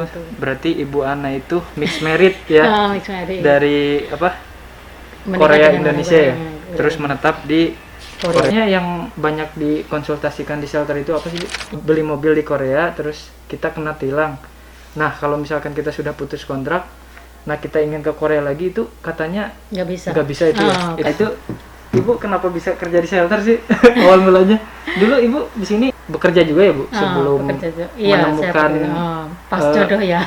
gitu. Berarti Ibu Ana itu mixed merit ya. Mixed married. Dari apa? Menikah Korea dengan Indonesia ya. Korea. Terus menetap di Korea. Korea. Yang banyak dikonsultasikan di shelter itu apa sih? Beli mobil di Korea terus kita kena tilang. Nah, kalau misalkan kita sudah putus kontrak, nah kita ingin ke Korea lagi itu katanya Nggak bisa. nggak bisa itu ya. Oke. Itu Ibu kenapa bisa kerja di shelter sih? Awal mulanya. Dulu Ibu di sini bekerja juga ya, Bu, sebelum bekerja juga. Iya, menemukan pas jodoh ya.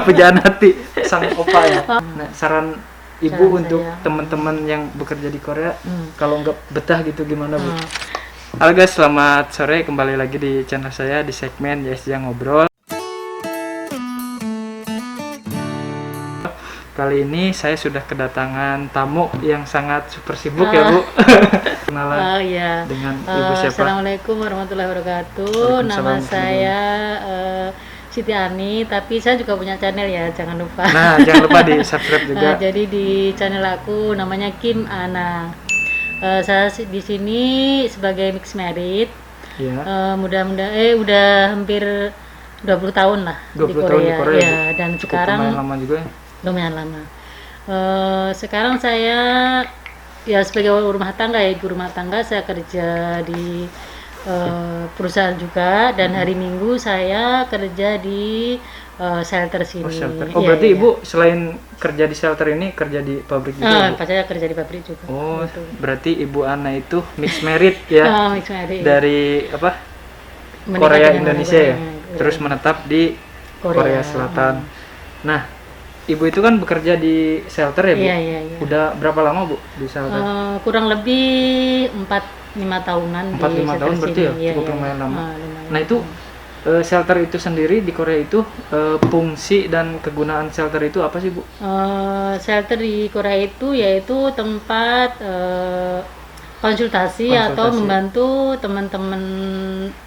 pujaan hati sang opa ya. Nah, saran Ibu Saran untuk saya. teman-teman yang bekerja di Korea, Hmm. kalau nggak betah gitu gimana, Bu? Hmm. Halo guys, selamat sore, kembali lagi di channel saya di segmen YSJ Ngobrol. Kali ini saya sudah kedatangan tamu yang sangat super sibuk ya, Bu. Kenalan Iya. dengan Ibu siapa? Assalamualaikum warahmatullahi wabarakatuh. Waalaikumsalam. Nama saya Siti Ani, tapi saya juga punya channel ya, jangan lupa. Nah, jangan lupa di subscribe juga. Jadi di channel aku namanya Kim Ana. Saya di sini sebagai mixed married. Iya. Mudah-mudahan udah hampir 20 tahun lah 20 tahun di Korea, ya, Bu. dan Cukup sekarang lumayan lama juga ya. lumayan lama. Sekarang saya ya sebagai rumah tangga, ya ibu rumah tangga, saya kerja di perusahaan juga, dan hari Minggu saya kerja di shelter sini. Oh, shelter. Iya, Berarti iya. Ibu selain kerja di shelter ini kerja di pabrik juga, Bu? Pas saya kerja di pabrik juga. Oh, Gitu. berarti Ibu Ana itu mixed merit ya. Mixed married. Dari apa? Menikah Korea dengan Indonesia ya. Korea. Terus menetap di Korea Selatan. Nah, Ibu itu kan bekerja di shelter ya, Bu? Iya, iya, iya. Udah berapa lama, Bu, di shelter? Kurang lebih 4-5 tahunan 4-5 di tahun shelter berarti sini. ya? Iya, Cukup iya. lumayan lama. Lumayan. Nah, itu shelter itu sendiri di Korea itu fungsi dan kegunaan shelter itu apa sih, Bu? Shelter di Korea itu yaitu tempat konsultasi atau Konsultasi. membantu teman-teman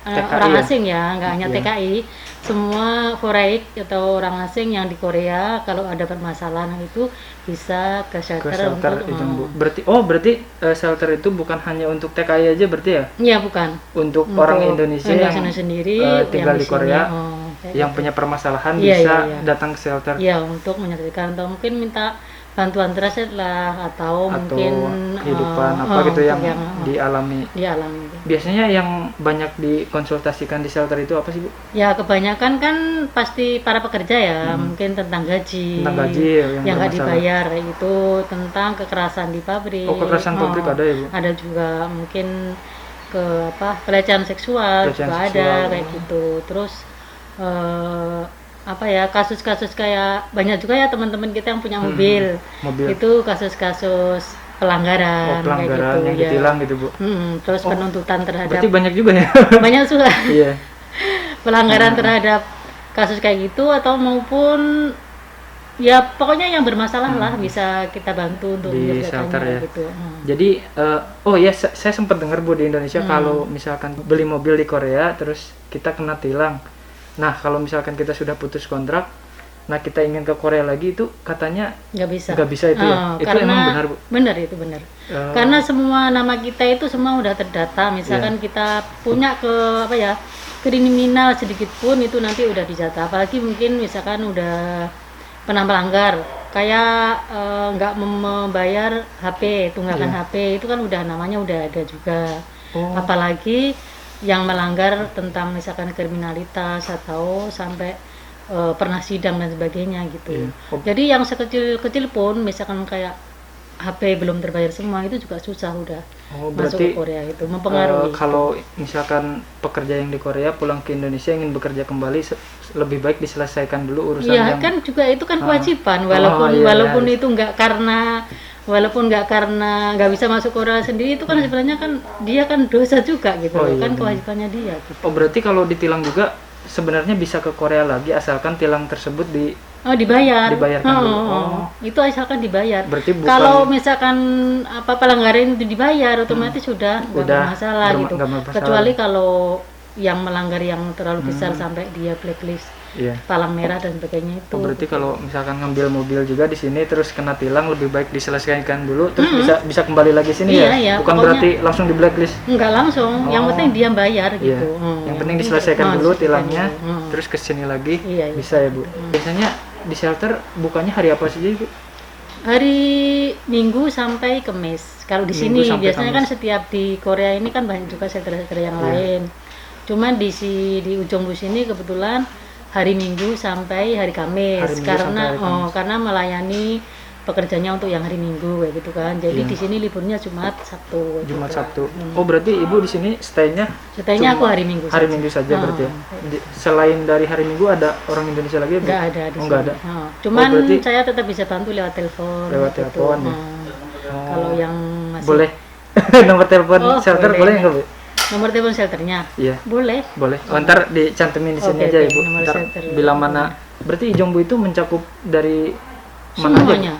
TKI orang ya? asing ya, nggak hanya Iya. TKI, semua foreign atau orang asing yang di Korea kalau ada permasalahan itu bisa ke Ke shelter, shelter untuk itu, Bu. Berarti shelter itu bukan hanya untuk TKI aja berarti ya? Iya, bukan. Untuk orang Indonesia yang sendiri tinggal yang di sini, Korea, kayak yang gitu. punya permasalahan Iya, bisa iya, iya. datang ke shelter. Ya, untuk menyelesaikan, atau mungkin minta bantuan translate lah, atau mungkin kehidupan apa gitu yang dialami. dialami. Biasanya yang banyak dikonsultasikan di shelter itu apa sih, Bu? Ya, kebanyakan kan pasti para pekerja ya, mungkin tentang gaji, Tentang gaji yang nggak bermasalah. dibayar, kayak gitu, tentang kekerasan di pabrik. Kekerasan pabrik ada ya, Bu? Ada juga mungkin pelecehan seksual Pelecehan juga seksual, ada, kayak gitu. Terus kasus-kasus kayak banyak juga ya teman-teman kita yang punya mobil. Itu kasus-kasus pelanggaran, Pelanggaran kayak gitu yang ya. ditilang gitu, Bu. Terus penuntutan terhadap Berarti banyak juga ya? banyak juga Iya. pelanggaran terhadap kasus kayak gitu, atau maupun ya pokoknya yang bermasalah lah bisa kita bantu untuk Di menyelesaikannya, shelter ya. gitu. Jadi, saya sempat dengar, Bu, di Indonesia kalau misalkan beli mobil di Korea terus kita kena tilang. Nah, kalau misalkan kita sudah putus kontrak, nah kita ingin ke Korea lagi itu katanya Nggak bisa. nggak bisa itu ya? Itu Karena emang benar, Bu? Benar, itu benar. Karena semua nama kita itu semua udah terdata. Misalkan kita punya kriminal sedikit pun itu nanti udah dijata. Apalagi mungkin misalkan udah pernah melanggar, kayak nggak membayar HP, tunggakan HP, itu kan udah namanya udah ada juga. Apalagi yang melanggar tentang misalkan kriminalitas atau sampai pernah sidang dan sebagainya gitu. Jadi yang sekecil-kecil pun misalkan kayak HP belum terbayar semua, itu juga susah udah masuk ke Korea, itu mempengaruhi. Kalau misalkan pekerja yang di Korea pulang ke Indonesia ingin bekerja kembali, lebih baik diselesaikan dulu urusan Iya, yang kan juga itu kan kewajiban, walaupun itu walaupun nggak karena nggak bisa masuk Korea sendiri, itu kan sebenarnya kan dia kan dosa juga gitu, kan kewajibannya dia gitu. Berarti kalau ditilang juga sebenarnya bisa ke Korea lagi asalkan tilang tersebut dibayarkan dulu. Itu asalkan dibayar. Berarti bukan, kalau misalkan pelanggaran itu dibayar, otomatis sudah nggak bermasalah gitu. nggak bermasalah. Kecuali kalau yang melanggar yang terlalu besar sampai dia blacklist Iya. palang merah dan sebagainya itu. Oh, berarti kalau misalkan ngambil mobil juga di sini terus kena tilang lebih baik diselesaikan dulu terus bisa kembali lagi sini Iya, ya. iya, Bukan pokoknya berarti langsung di blacklist. Enggak langsung, yang Oh. penting dia bayar Iya. gitu. Yang penting diselesaikan dulu diselesaikan tilangnya dulu. terus ke sini lagi. Iya, iya. Bisa ya, Bu. Biasanya di shelter bukanya hari apa saja, Bu? Hari Minggu sampai Kamis. Kalau di Minggu sini sampai biasanya kan Kamis. setiap di Korea ini kan banyak juga shelter-shelter yang lain. Cuman di ujung bus ini kebetulan hari Minggu sampai hari Kamis Hari Minggu karena sampai hari Kamis. karena melayani pekerjanya untuk yang hari Minggu kayak gitu kan. Jadi Iya. di sini liburnya Jumat, Sabtu. kayak Jumat gitu. Sabtu. Oh, berarti Ibu di sini stay-nya Setidaknya cuma aku hari Minggu. hari saja. Minggu saja Oh, berarti ya. kayak Selain dari hari Minggu ada orang Indonesia lagi ya, Bu? Nggak ada di Oh, nggak sini. ada. Cuman berarti saya tetap bisa bantu lewat telepon. lewat gitu. telepon ya. Kalau yang masih Boleh. Nomor telepon Oh, shelter boleh. boleh nggak, Bu? nomor telepon shelternya, Iya. boleh. Boleh. Oh, ntar dicantumin di sini Oke, aja oke, ya, Bu. nomor Ntar shelter. bila mana. Berarti Ijongbu itu mencakup dari mana aja, Bu? Semuanya.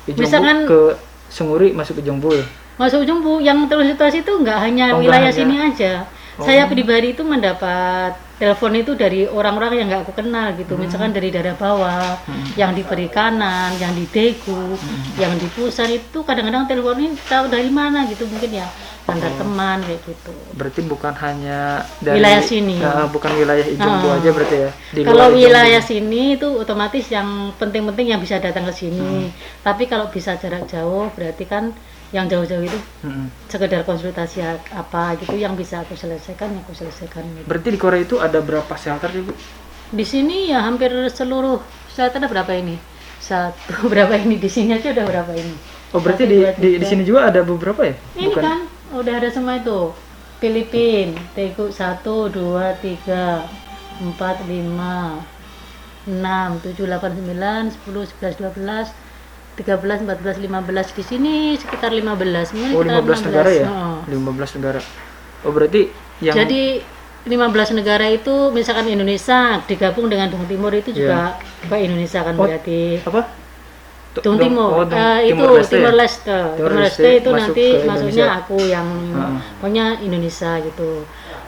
Ijongbu Misalkan- ke Sunguri masuk ke Ijongbu ya? Masuk ujung Bu, yang terus itu nggak hanya Oh, nggak wilayah hanya. sini aja. Oh. Saya pribadi itu mendapat telepon itu dari orang-orang yang nggak aku kenal gitu. Misalkan dari daerah bawah, yang di Perikanan, yang di Daegu, yang di Busan itu kadang-kadang telepon ini tahu dari mana gitu mungkin ya antar teman kayak gitu. Berarti bukan hanya dari Wilayah sini. bukan wilayah Ijongbu Ah. aja berarti ya. Di Kalau luar Ijongbu. wilayah sini itu otomatis yang penting-penting yang bisa datang ke sini. Tapi kalau bisa jarak jauh berarti kan yang jauh-jauh itu Mm-mm. sekedar konsultasi apa gitu yang bisa aku selesaikan, yang aku selesaikan gitu. Berarti di Korea itu ada berapa shelter sih, Bu? Di sini ya hampir seluruh shelter ada berapa ini? Satu berapa ini di sini aja udah berapa ini? Oh, berarti Satu, di, dua, di tiga. sini juga ada beberapa ya? Ini kan udah ada semua itu. Filipin, Daegu 1, 2, 3, 4, 5, 6, 7, 8, 9, 10, 11, 12, 13, 14, 15 di sini sekitar 15. Mungkin Oh, sekitar 15 negara ya? Oh. 15 negara. Oh, berarti yang Jadi 15 negara itu misalkan Indonesia digabung dengan Dung Timur itu juga ke Indonesia kan Oh, berarti. apa? Dung Timur, Oh, itu Timur Leste ya? Timor Leste. Timor Timor Leste Leste itu masuk nanti ke maksudnya Indonesia. aku yang pokoknya Indonesia gitu.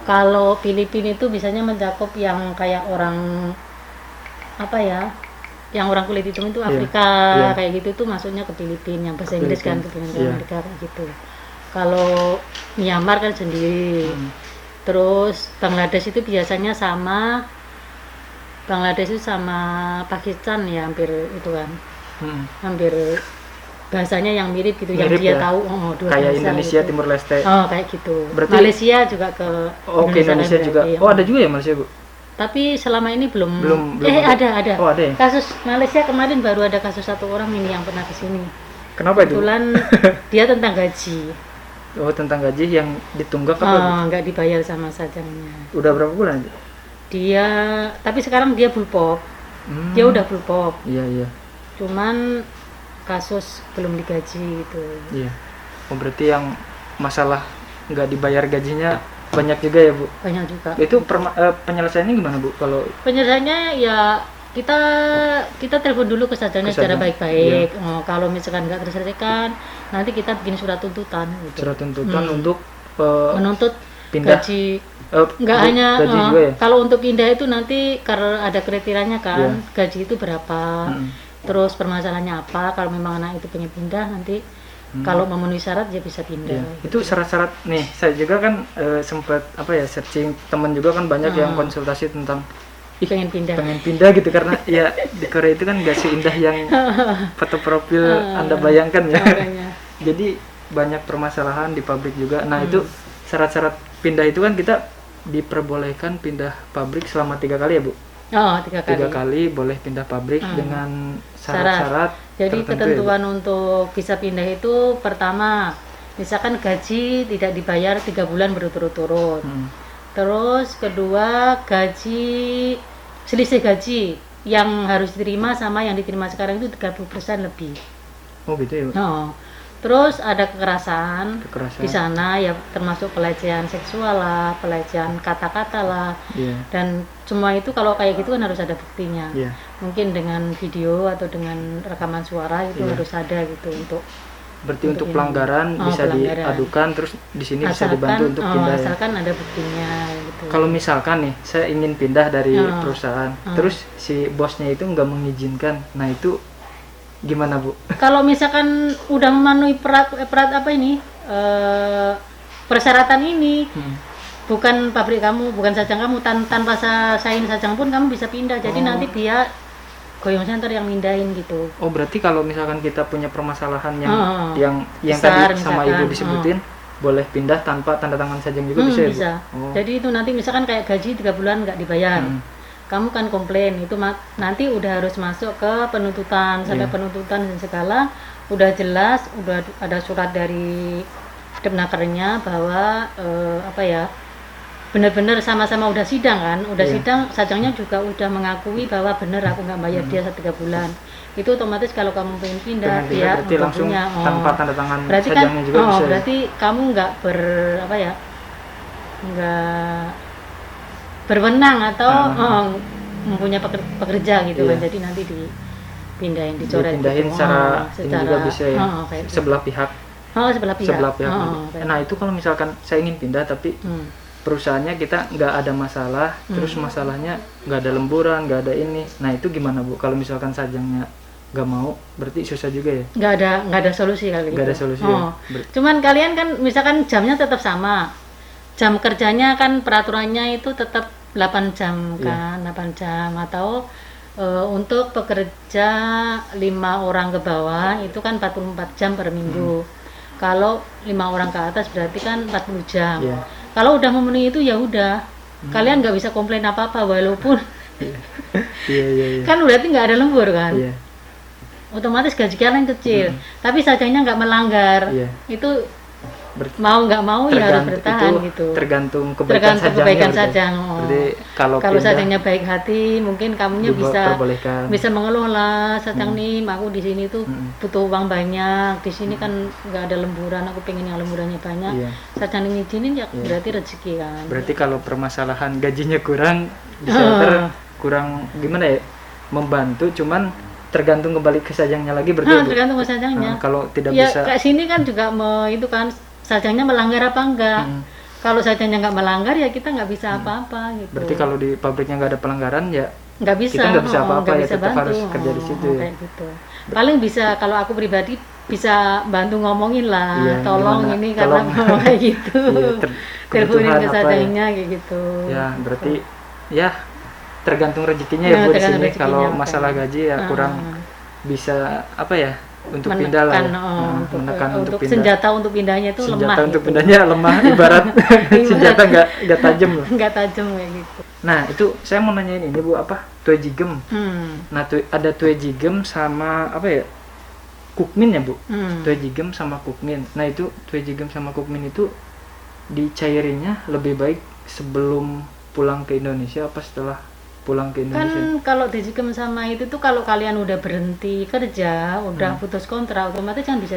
Kalau Filipina itu biasanya mencakup yang kayak orang apa ya? Yang orang kulit hitam itu Afrika Iya. kayak gitu tuh masuknya ke Filipina, yang bahasa Inggris kan ke Iya. Amerika kayak gitu. Kalau Myanmar kan sendiri. Terus Bangladesh itu biasanya sama Bangladesh itu sama Pakistan ya hampir itu kan. Hampir bahasanya yang mirip gitu yang Mirip dia ya? tahu dua kayak bahasa Indonesia, gitu. Timur Leste. Oh kayak gitu. Berarti- Malaysia juga ke Oh, ke Indonesia kan juga. berarti, Oh, ada juga ya Malaysia, Bu? tapi selama ini belum Belum ada. Oh, ada ya? Kasus Malaysia kemarin baru ada kasus satu orang ini yang pernah ke sini. Kenapa itu? Kebetulan dia tentang gaji. Oh, tentang gaji yang ditunggak apa, Bu? Nggak dibayar sama sajangnya. Udah berapa bulan? Bu? Dia tapi sekarang dia full pop. Dia udah full pop. Iya, iya. Cuman kasus belum digaji gitu. Iya. Oh, berarti yang masalah nggak dibayar gajinya banyak juga ya, Bu? Banyak juga. Itu penyelesaiannya gimana, Bu? Kalau Penyelesaiannya ya kita telepon dulu ke sajangnya Ke secara sajang, baik-baik. Kalau misalkan nggak terselesaikan, nanti kita bikin surat tuntutan gitu. surat tuntutan untuk Menuntut pindah gaji nggak hanya gaji juga ya? kalau untuk pindah itu nanti karena ada kriterianya kan, Iya. gaji itu berapa, terus permasalahannya apa. Kalau memang anak itu pengen pindah nanti kalau memenuhi syarat dia bisa pindah. Iya. Itu syarat-syarat nih. Saya juga kan sempat searching teman juga kan banyak yang konsultasi tentang Pengen pindah. pengen pindah gitu karena ya di Korea itu kan gak seindah yang foto profil Anda bayangkan ya. Makanya. Jadi banyak permasalahan di pabrik juga. Nah, itu syarat-syarat pindah itu kan kita diperbolehkan pindah pabrik selama 3 kali ya, Bu? Oh, 3 kali. 3 kali boleh pindah pabrik dengan syarat-syarat Jadi tertentu ya, Bu? ketentuan untuk bisa pindah itu pertama, misalkan gaji tidak dibayar 3 bulan berturut-turut. Terus kedua, gaji selisih gaji yang harus diterima sama yang diterima sekarang itu 30% lebih. Oh, gitu ya, Bu? Oh. Terus ada kekerasan Kekerasan. di sana ya, termasuk pelecehan seksual lah, pelecehan kata-kata lah. Iya. Dan semua itu kalau kayak gitu kan harus ada buktinya. Iya. Mungkin dengan video atau dengan rekaman suara itu Iya. harus ada gitu untuk Berarti untuk ini. pelanggaran bisa Pelanggaran. diadukan, terus di sini bisa Asalkan, dibantu untuk pindah ya. asalkan ada buktinya gitu. Kalau misalkan nih saya ingin pindah dari Oh. perusahaan, terus si bosnya itu nggak mengizinkan, nah itu gimana Bu? Kalau misalkan udah memenuhi perat apa ini persyaratan ini, bukan pabrik kamu, bukan sajang kamu, tanpa sign sajang pun kamu bisa pindah. Jadi nanti dia Goyong Center yang mindahin gitu. Oh berarti kalau misalkan kita punya permasalahan yang besar, tadi sama misalkan, Ibu disebutin, boleh pindah tanpa tanda tangan sajang juga bisa ya Bu? Bisa. Oh. Jadi itu nanti misalkan kayak gaji 3 bulan nggak dibayar. Kamu kan komplain, itu nanti udah harus masuk ke penuntutan, sampai penuntutan dan segala udah jelas, udah ada surat dari Depnakernya bahwa benar-benar sama-sama udah sidang kan, udah sidang, sajangnya juga udah mengakui bahwa benar aku nggak bayar dia 3 bulan. Itu otomatis kalau kamu pengen pindah, dia berarti langsung punya, tanpa tanda tangan berarti kan, sajangnya juga bisa. berarti kamu nggak nggak berwenang atau mempunyai pekerja gitu kan, jadi nanti dipindahin, dicoret, dipindahin gitu. secara ini juga bisa ya, kayak sebelah pihak. Sebelah pihak. Nah itu kalau misalkan saya ingin pindah tapi perusahaannya kita nggak ada masalah, terus masalahnya nggak ada lemburan, nggak ada ini, nah itu gimana Bu? Kalau misalkan sajangnya nggak mau, berarti susah juga ya? Nggak ada solusi kali itu. Nggak ada solusi ya? Cuman kalian kan misalkan jamnya tetap sama, jam kerjanya kan peraturannya itu tetap 8 jam kan, 8 jam, atau untuk pekerja 5 orang ke bawah itu kan 44 jam per minggu. Kalau 5 orang ke atas berarti kan 40 jam. Kalau udah memenuhi itu ya udah, kalian nggak bisa komplain apa-apa walaupun kan berarti nggak ada lembur kan. Otomatis gaji kalian kecil, tapi sajangnya nggak melanggar. Itu mau nggak mau ya harus bertahan gitu. Tergantung kebaikan sajang. Jadi kalau sajangnya baik hati, mungkin kamunya bisa mengeluh lah, sajang nih, aku di sini tuh butuh uang banyak, di sini kan nggak ada lemburan, aku pengen yang lemburannya banyak. Sajang ngizinin ya berarti rezeki kan. Berarti kalau permasalahan gajinya kurang, di shelter kurang gimana ya, membantu, cuman tergantung kembali ke sajangnya lagi berarti. Tergantung ke sajangnya. Kalau tidak ya, bisa. Kayak sini kan juga itu kan sajangnya melanggar apa enggak. Kalau sajangnya nggak melanggar ya kita nggak bisa apa-apa gitu. Berarti kalau di pabriknya nggak ada pelanggaran ya nggak bisa. Kita nggak bisa apa-apa ya, bisa tetap bantu. harus kerja di situ ya. Kayak gitu. Paling bisa kalau aku pribadi bisa bantu ngomongin lah, tolong gimana? ini karena mau kayak gitu. Teleponin ke sajangnya kayak gitu. Ya berarti ya tergantung rezekinya ya Bu di sini. Kalau masalah gaji ya kurang bisa apa ya, untuk pindah lah, menekan untuk pindah. Senjata untuk pindahnya itu lemah. Senjata untuk pindahnya lemah, ibarat senjata nggak tajam loh. Nggak tajam kayak gitu. Nah itu saya mau nanyain ini Bu, apa Tuejigem. Nah ada Tuejigem sama apa ya, Kukmin ya Bu. Tuejigem sama Kukmin. Nah itu Tuejigem sama Kukmin itu dicairinnya lebih baik sebelum pulang ke Indonesia apa setelah pulang ke Indonesia? Kan kalau Tuejigem sama itu tuh kalau kalian udah berhenti kerja, udah putus kontrak, otomatis kan bisa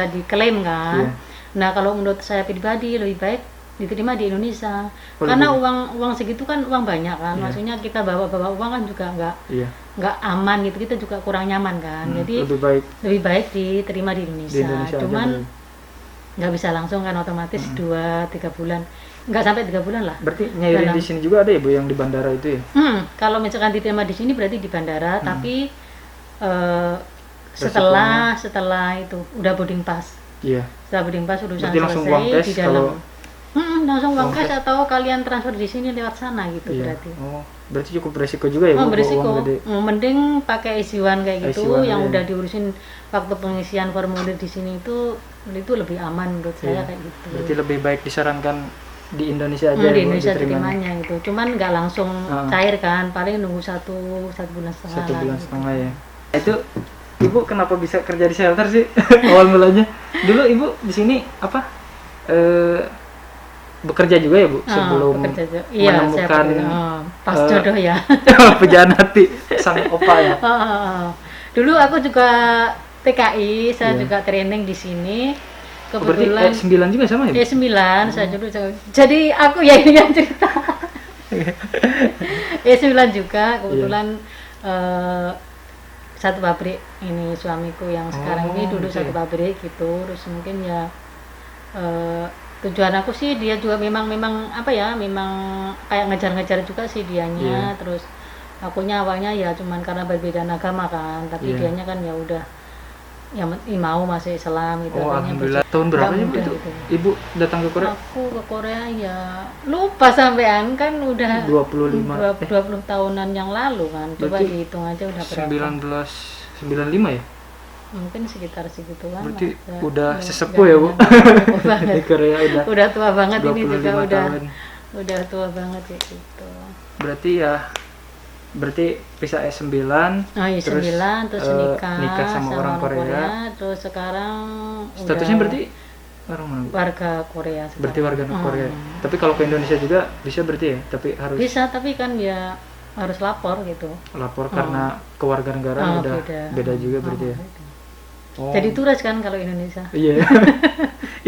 diklaim kan. Nah kalau menurut saya pribadi lebih baik diterima di Indonesia, karena uang segitu kan uang banyak kan. Maksudnya kita bawa uang kan juga nggak aman gitu, kita juga kurang nyaman kan. Jadi lebih baik diterima di Indonesia. Cuman nggak bisa langsung kan, otomatis 2-3 bulan, nggak sampai 3 bulan lah. Berarti nyairin di sini juga ada ya Bu yang di bandara itu ya? Kalau misalkan diterima di sini berarti di bandara, tapi setelah itu udah boarding pass. Setelah boarding pass urusan selesai di dalam. Langsung uang cash atau kalian transfer di sini lewat sana gitu berarti. Berarti cukup beresiko juga ya Bu? Beresiko. Mending pakai Easy-One kayak gitu yang udah diurusin waktu pengisian formulir di sini itu lebih aman menurut saya kayak gitu. Berarti lebih baik disarankan di Indonesia aja di Indonesia terimanya gitu. Cuman nggak langsung cair kan, paling nunggu satu bulan setengah. 1 bulan setengah ya. Itu Ibu kenapa bisa kerja di shelter sih awal mulanya? Dulu Ibu di sini apa? Bekerja juga ya Bu sebelum menemukan pas jodoh ya. Pujaan hati sang opa ya. Dulu aku juga TKI, saya juga training di sini. Kebetulan berarti 9 juga sama ya Bu? 9, saya dulu. Jadi aku ya ini yang cerita. 9 juga kebetulan satu pabrik ini suamiku yang sekarang ini dulu oke. satu pabrik gitu. Terus mungkin ya tujuan aku sih dia juga memang apa ya, memang kayak ngejar-ngejar juga sih dianya. Iya. Terus akunya awalnya ya cuman karena berbeda agama kan, tapi Iya. dianya kan ya udah yang mau masuk Islam gitu. Oh, Akhirnya alhamdulillah. Tahun berapa nggak sih Bu mudah itu gitu. Ibu datang ke Korea? Aku ke Korea ya lupa sampean, kan udah 25 20 tahunan yang lalu kan. Coba Berarti dihitung aja udah berapa. 1995 ya? Mungkin sekitar segituan. Berarti lah. udah Nggak- sesepuh ya, Bu? nggak tua banget. Di Korea Udah tua banget ini 25 juga udah tahun. tua banget kayak gitu. Berarti pisah S9, Oh iya, terus 9 terus nikah sama orang Korea. terus sekarang Statusnya udah berarti orang mana, Bu? warga Korea sekarang. Berarti warga negara Korea. Hmm. Tapi kalau ke Indonesia juga bisa berarti ya, tapi harus Bisa, tapi kan ya harus lapor gitu. lapor karena kewarganegaraan udah beda juga berarti ya. beda. Oh. Jadi turis kan kalau Indonesia. Iya.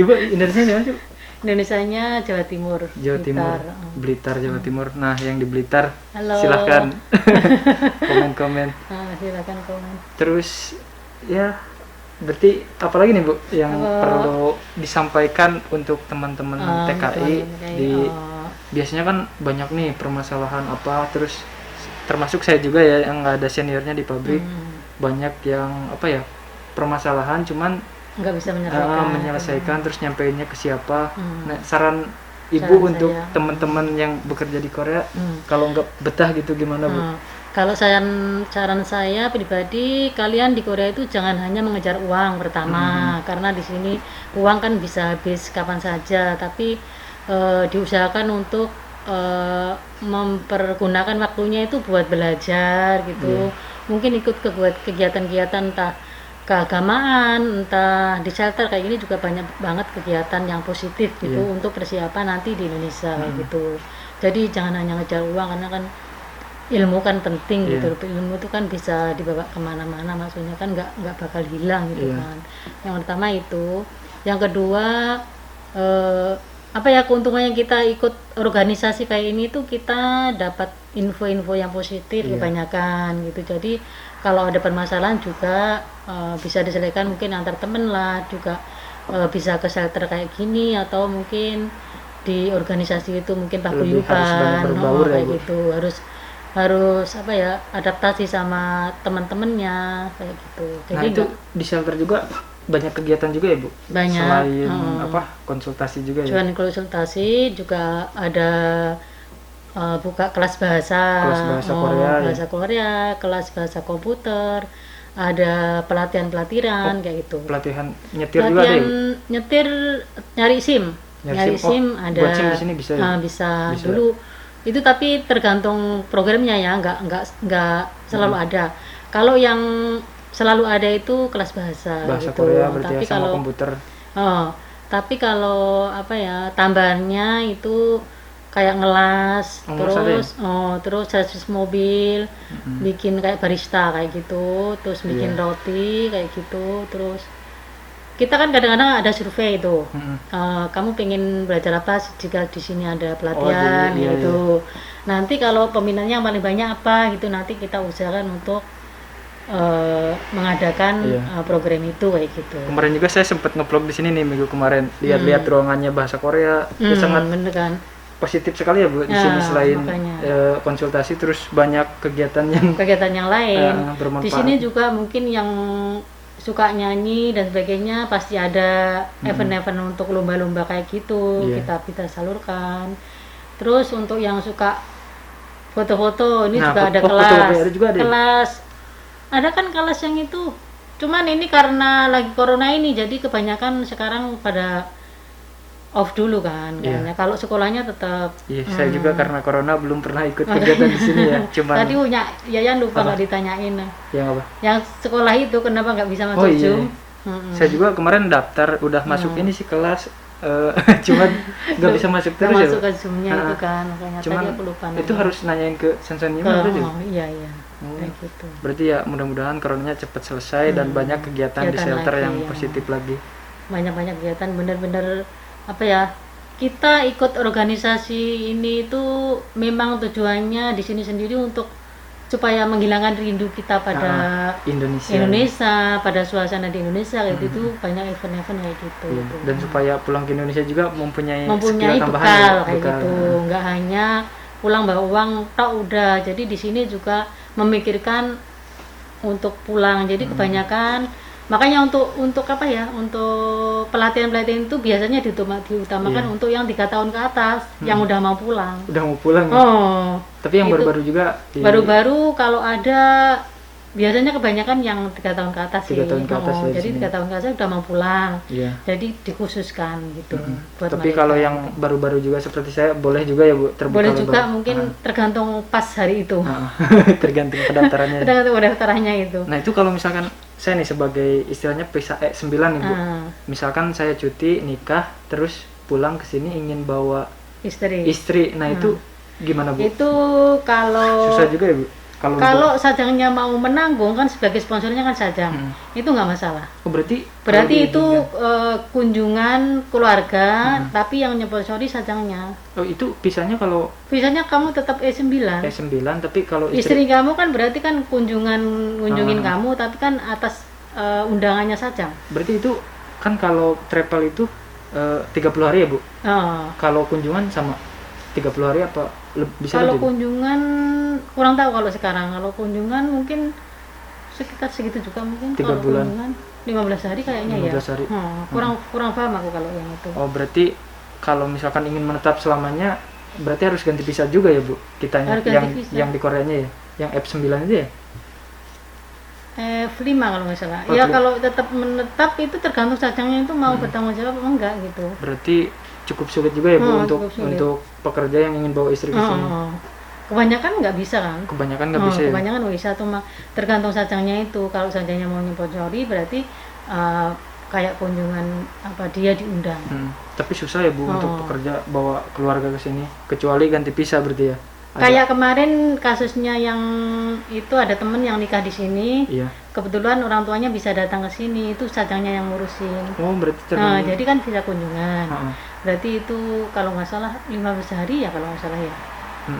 Ibu Indonesia di mana sih, Bu? Indonesianya Jawa Timur. Jawa Timur, Blitar. Blitar, Jawa Timur. Nah, yang di Blitar Halo. silahkan komen-komen. Silakan komen. Terus ya berarti apa lagi nih Bu yang perlu disampaikan untuk teman-teman TKI di biasanya kan banyak nih permasalahan apa, terus termasuk saya juga ya yang nggak ada seniornya di pabrik, banyak yang apa ya permasalahan cuman nggak bisa menyelesaikan terus nyampeinnya ke siapa. Nah, saran Ibu Saran untuk saya. teman-teman yang bekerja di Korea kalau nggak betah gitu gimana Bu? Kalau saran saya pribadi, kalian di Korea itu jangan hanya mengejar uang pertama, karena di sini uang kan bisa habis kapan saja, tapi diusahakan untuk mempergunakan waktunya itu buat belajar gitu. Mungkin ikut kegiatan-kegiatan entah keagamaan, entah di shelter kayak gini juga banyak banget kegiatan yang positif gitu untuk persiapan nanti di Indonesia kayak gitu. Jadi jangan hanya ngejar uang, karena kan ilmu kan penting gitu. Ilmu itu kan bisa dibawa kemana-mana, maksudnya kan nggak bakal hilang gitu kan. Yang pertama itu. Yang kedua apa ya, keuntungannya kita ikut organisasi kayak ini tuh kita dapat info-info yang positif kebanyakan gitu. Jadi kalau ada permasalahan juga bisa diselesaikan mungkin antar temen lah, juga bisa ke shelter kayak gini, atau mungkin di organisasi itu mungkin Lebih harus banyak paguyuban berbaur ya, kayak Bu? gitu, harus apa ya, adaptasi sama teman-temannya kayak gitu. Jadi Nah itu di shelter juga banyak kegiatan juga ya Bu? Banyak, Selain apa konsultasi juga ya? selain konsultasi juga ada buka kelas bahasa Korea ya? bahasa Korea, kelas bahasa komputer, ada pelatihan kayak gitu. Pelatihan nyetir juga ada ya Bu? Nyetir, nyari SIM. Nyari SIM. ada. Buat SIM di sini bisa ya? Bisa dulu. Itu tapi tergantung programnya ya, nggak selalu ada. Kalau yang selalu ada itu kelas bahasa Bahasa gitu. Korea berarti Tapi ya sama kalau komputer. tapi kalau apa ya, tambahannya itu kayak ngelas, terus servis mobil, bikin kayak barista kayak gitu, terus bikin roti kayak gitu. Terus kita kan kadang-kadang ada survei itu, kamu pengen belajar apa jika di sini ada pelatihan gitu. Nanti kalau peminatnya yang paling banyak apa gitu, nanti kita usahakan untuk mengadakan program itu kayak gitu. Kemarin juga saya sempat nge-vlog di sini nih minggu kemarin, lihat-lihat ruangannya bahasa Korea, itu sangat bener kan? positif sekali ya Bu. Di sini selain konsultasi terus banyak kegiatan yang lain. bermanfaat. Di sini juga mungkin yang suka nyanyi dan sebagainya pasti ada event-event untuk lomba-lomba kayak gitu, kita salurkan. Terus untuk yang suka foto-foto ini juga ada kelas. Ada kan kelas yang itu. Cuman ini karena lagi corona ini, jadi kebanyakan sekarang pada off dulu kan. Karena kalau sekolahnya tetap. Iya, saya juga karena corona belum pernah ikut kegiatan di sini ya. Cuman tadi Yayan lupa nggak ditanyain. Yang apa? Yang sekolah itu kenapa nggak bisa masuk Zoom? Saya juga kemarin daftar, udah masuk ini sih kelas. Cuman nggak bisa masuk terus ya. Masuk ke Zoom-nya itu kan, makanya cuman tadi aku lupa. Itu harus nanyain ke Sensei berarti. Iya. Kayak gitu. Berarti ya mudah-mudahan coronanya cepat selesai dan banyak kegiatan di shelter yang positif lagi. Banyak kegiatan, bener-bener apa ya? Kita ikut organisasi ini itu memang tujuannya di sini sendiri untuk supaya menghilangkan rindu kita pada Indonesia. pada suasana di Indonesia kayak gitu, banyak event-event kayak gitu. Iya. Dan supaya pulang ke Indonesia juga mempunyai skill tambahan bekal ya, kayak bekal. gitu, nggak hanya pulang bawa uang tok udah. Jadi di sini juga memikirkan untuk pulang. Jadi kebanyakan makanya untuk apa ya, untuk pelatihan itu biasanya diutamakan untuk yang 3 tahun ke atas yang udah mau pulang. Udah mau pulang ya? Tapi yang itu baru-baru juga baru-baru kalau ada, biasanya kebanyakan yang 3 tahun ke atas 3 tahun ke atas ya, jadi 3 tahun ke atas udah mau pulang. Iya. Jadi dikhususkan gitu buat Tapi mereka. kalau yang baru-baru juga seperti saya boleh juga ya Bu, terbuka boleh lebar. juga mungkin tergantung pas hari itu. Tergantung pendaftarannya. Tergantung pendaftarannya itu. Nah itu kalau misalkan saya nih sebagai istilahnya periksa 9 nih Bu. Misalkan saya cuti nikah terus pulang ke sini ingin bawa istri. Nah itu gimana Bu? Itu kalau susah juga ya Bu. Kalau sajangnya mau menanggung kan, sebagai sponsornya kan sajang, itu nggak masalah. Oh, berarti itu kunjungan keluarga, tapi yang nyponsori sajangnya. Oh itu pisahnya kalau Pisahnya kamu tetap E9. tapi kalau Istri kamu kan berarti kan kunjungin kamu, tapi kan atas undangannya sajang. Berarti itu kan kalau travel itu 30 hari ya Bu? Kalau kunjungan sama 30 hari apa bisa kalau lebih? Kunjungan kurang tahu kalau sekarang. Kalau kunjungan mungkin sekitar segitu juga mungkin. 3 kalau bulan. Kunjungan 15 hari kayaknya 15 hari. kurang paham aku kalau yang itu. Oh berarti kalau misalkan ingin menetap selamanya berarti harus ganti visa juga ya Bu? Kitanya yang di Koreanya ya? Yang F9 itu ya? F5 kalau nggak salah. Ya kalau tetap menetap itu tergantung sajangnya itu mau bertanggung jawab apa enggak gitu. Berarti cukup sulit juga ya Bu untuk pekerja yang ingin bawa istri ke sini. Kebanyakan nggak bisa kan? Kebanyakan nggak bisa. Kebanyakan nggak bisa, tergantung sajangnya itu. Kalau sajangnya mau nyponsori berarti kayak kunjungan apa dia diundang. Tapi susah ya Bu untuk pekerja bawa keluarga ke sini, kecuali ganti visa berarti ya. Kayak kemarin kasusnya yang itu ada temen yang nikah di sini. Iya. Kebetulan orang tuanya bisa datang ke sini, itu sajangnya yang ngurusin. Oh berarti jadi kan bisa kunjungan. Berarti itu kalau nggak salah 15 hari ya kalau nggak salah ya.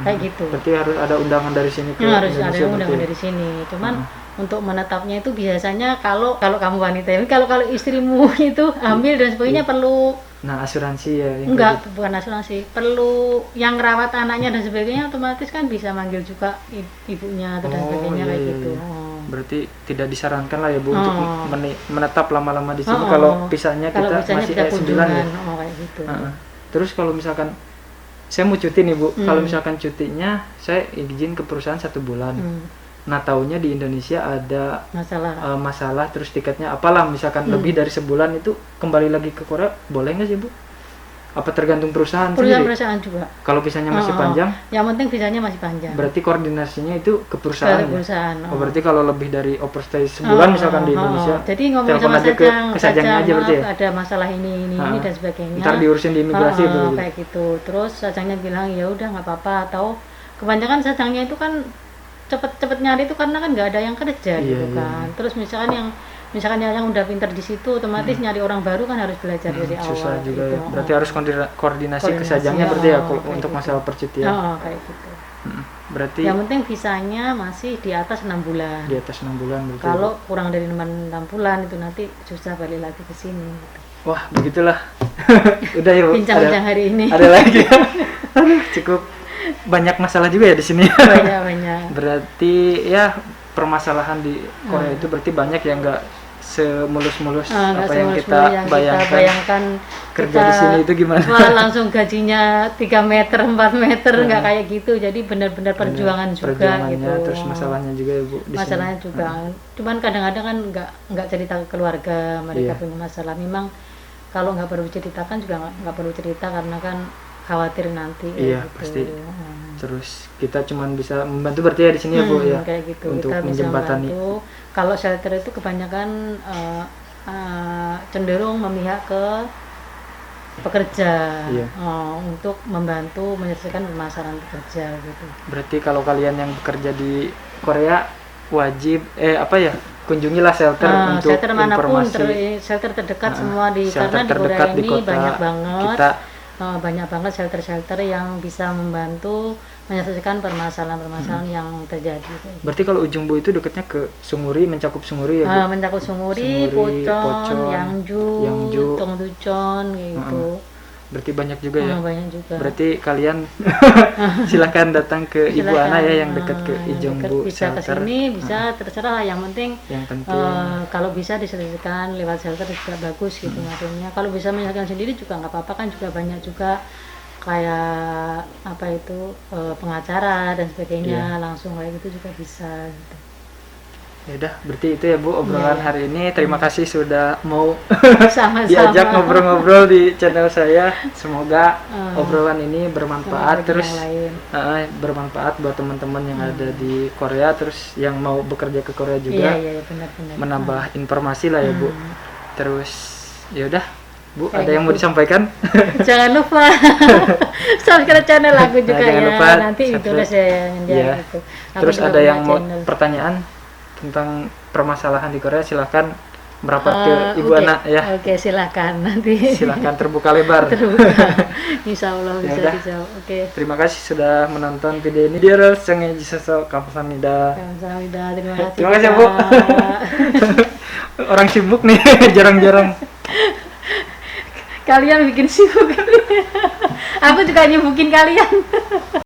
Kayak gitu. Berarti harus ada undangan dari sini ke harus Indonesia. Ada undangan dari sini. Cuman untuk menetapnya itu biasanya kalau kamu wanita, kalau istrimu itu hamil dan sebagainya perlu. Nah asuransi ya? Enggak, bukan asuransi. Perlu yang rawat anaknya dan sebagainya, otomatis kan bisa manggil juga ibunya atau dan sebagainya kayak gitu. Berarti tidak disarankan lah ya Bu untuk menetap lama-lama di sini kalau pisahnya kita masih E9 ya? Kayak gitu. Terus kalau misalkan saya mau cuti nih Bu, kalau misalkan cutinya saya izin ke perusahaan 1 bulan. Nah taunya di Indonesia ada masalah terus tiketnya apalah misalkan lebih dari sebulan itu kembali lagi ke Korea, boleh nggak sih Bu? Apa tergantung perusahaan sendiri? Perusahaan juga. Kalau visanya masih panjang? Yang penting visanya masih panjang. Berarti koordinasinya itu ke perusahaan. Oh berarti kalau lebih dari overstay sebulan misalkan di Indonesia. Jadi ngomong sama sajangnya aja berarti ya? Ada masalah ini dan sebagainya. Ntar diurusin di imigrasi kayak gitu. Terus sajangnya bilang ya udah nggak apa-apa, atau kebanyakan sajangnya itu kan cepet nyari itu karena kan nggak ada yang kerja gitu kan. Terus misalkan yang udah pinter di situ, otomatis nyari orang baru kan harus belajar dari awal. Susah juga gitu. ya. Berarti harus koordinasi ke sajangnya berarti ya untuk gitu. masalah percutian. Kayak gitu. Berarti yang penting visanya masih di atas 6 bulan. Di atas 6 bulan berarti. Kalau kurang dari 6 bulan itu nanti susah balik lagi ke sini gitu. Wah, begitulah. Udah ya, Bu. Bincang-bincang hari ini. Ada lagi. Aduh, cukup banyak masalah juga ya di sini. Banyak. Berarti ya permasalahan di Korea itu berarti banyak yang enggak semulus-mulus apa yang kita bayangkan. Kerja di sini itu gimana? Wah, langsung gajinya 3 meter, 4 meter, nggak kayak gitu. Jadi benar-benar perjuangan juga gitu. Terus masalahnya juga ya Bu di masalahnya sini. Juga. Cuman kadang-kadang kan nggak cerita ke keluarga, mereka punya masalah. Memang kalau nggak perlu ceritakan juga nggak perlu cerita karena kan khawatir nanti. Iya gitu. Pasti. Terus kita cuma bisa membantu berarti ya di sini ya Bu ya. Kayak gitu. Untuk kita menjembatani. Kalau shelter itu kebanyakan cenderung memihak ke pekerja untuk membantu menyelesaikan permasalahan pekerja gitu. Berarti kalau kalian yang bekerja di Korea wajib kunjungilah shelter untuk shelter manapun, informasi. shelter terdekat semua karena di Korea ini banyak banget shelter-shelter yang bisa membantu menyelesaikan permasalahan-permasalahan yang terjadi. Berarti kalau Ujung Bu itu dekatnya ke Sunguri, mencakup Sunguri ya Bu? Mencakup Sunguri, Pocon, Yangju, Tongducon gitu. Berarti banyak juga ya? Banyak juga. Berarti kalian silakan datang ke Ibu Ana ya yang dekat ke Ujung Bu bisa ke shelter. sini, bisa terserah lah, yang penting kalau bisa diselesaikan lewat shelter juga bagus gitu maksudnya. Kalau bisa menyelesaikan sendiri juga nggak apa-apa kan, juga banyak juga kayak apa itu pengacara dan sebagainya, langsung kayak gitu juga bisa gitu. Ya udah, berarti itu ya Bu obrolan hari ini. Terima kasih sudah mau Sama-sama. diajak ngobrol-ngobrol di channel saya. Semoga obrolan ini bermanfaat, terus bermanfaat buat teman-teman yang ada di Korea, terus yang mau bekerja ke Korea juga. Iya, benar-benar. Menambah informasi lah ya Bu. Terus ya udah Bu, kayak ada yang mau disampaikan? Jangan lupa subscribe channel aku juga jangan ya. lupa Nanti ditulis ya gitu. Terus ada yang mau pertanyaan tentang permasalahan di Korea, silahkan merapat ke Ibu Ana ya. Oke, silahkan nanti. Silahkan terbuka lebar. Terbuka. Insya Allah bisa dijawab. Oke. Terima kasih sudah menonton video ini. Dia Senge Jiseso Kamsahamnida. Kamsahamnida. Terima kasih. Terima kasih Bu. Orang sibuk nih, jarang-jarang. Kalian bikin sibuk. Aku juga nyibukin kalian.